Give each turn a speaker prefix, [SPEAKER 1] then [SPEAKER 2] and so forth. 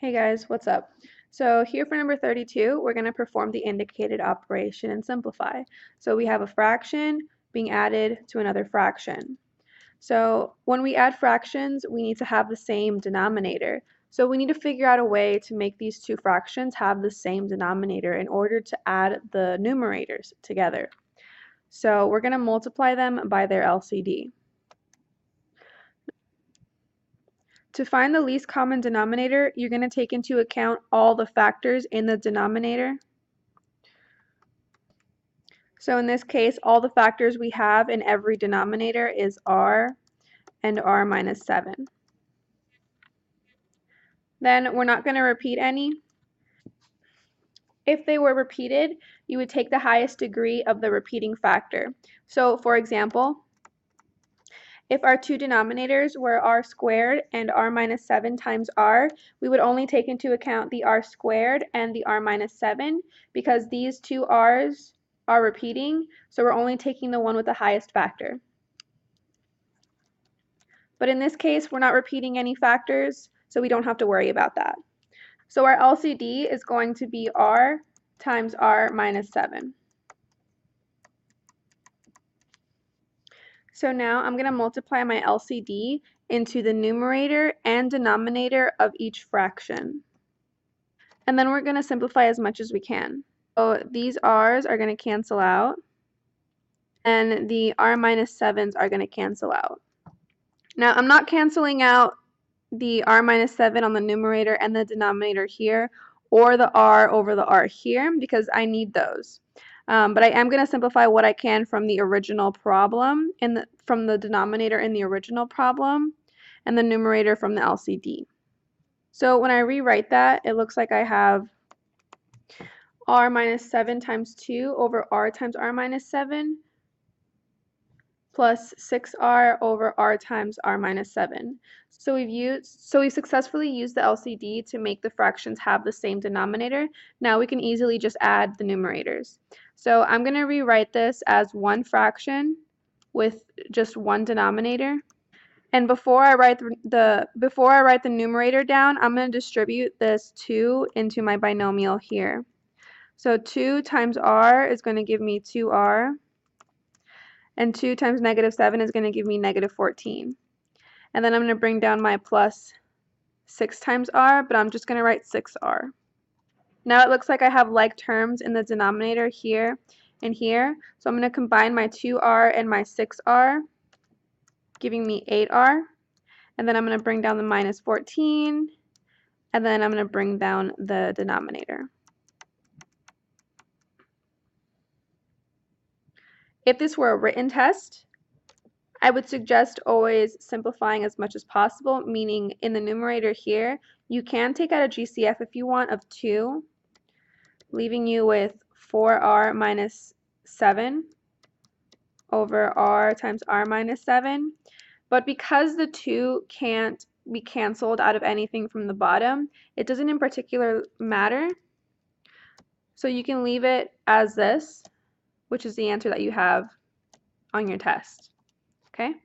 [SPEAKER 1] Hey guys, what's up? So here for number 32, we're going to perform the indicated operation and simplify. So we have a fraction being added to another fraction. So when we add fractions, we need to have the same denominator. So we need to figure out a way to make these two fractions have the same denominator in order to add the numerators together. So we're going to multiply them by their LCD. To find the least common denominator, you're going to take into account all the factors in the denominator. So in this case, all the factors we have in every denominator is r and r minus 7. Then we're not going to repeat any. If they were repeated, you would take the highest degree of the repeating factor. So for example, if our two denominators were r squared and r minus 7 times r, we would only take into account the r squared and the r minus 7 because these two r's are repeating, so we're only taking the one with the highest factor. But in this case, we're not repeating any factors, so we don't have to worry about that. So our LCD is going to be r times r minus 7. So now I'm going to multiply my LCD into the numerator and denominator of each fraction. And then we're going to simplify as much as we can. So these r's are going to cancel out, and the r minus 7s are going to cancel out. Now I'm not canceling out the r minus 7 on the numerator and the denominator here, or the r over the r here, because I need those. But I am going to simplify what I can from the original problem, from the denominator in the original problem, and the numerator from the LCD. So when I rewrite that, it looks like I have r minus 7 times 2 over r times r minus 7 plus 6r over r times r minus 7. So we've successfully used the LCD to make the fractions have the same denominator. Now we can easily just add the numerators. So I'm going to rewrite this as one fraction with just one denominator. And before I write the numerator down, I'm going to distribute this 2 into my binomial here. So 2 times r is going to give me 2r. And 2 times negative 7 is going to give me negative 14. And then I'm going to bring down my plus 6 times r, but I'm just going to write 6r. Now it looks like I have like terms in the denominator here and here. So I'm going to combine my 2r and my 6r, giving me 8r. And then I'm going to bring down the minus 14. And then I'm going to bring down the denominator. If this were a written test, I would suggest always simplifying as much as possible, meaning in the numerator here, you can take out a GCF if you want of 2, leaving you with 4r minus 7 over r times r minus 7. But because the 2 can't be canceled out of anything from the bottom, it doesn't in particular matter. So you can leave it as this, which is the answer that you have on your test. Okay?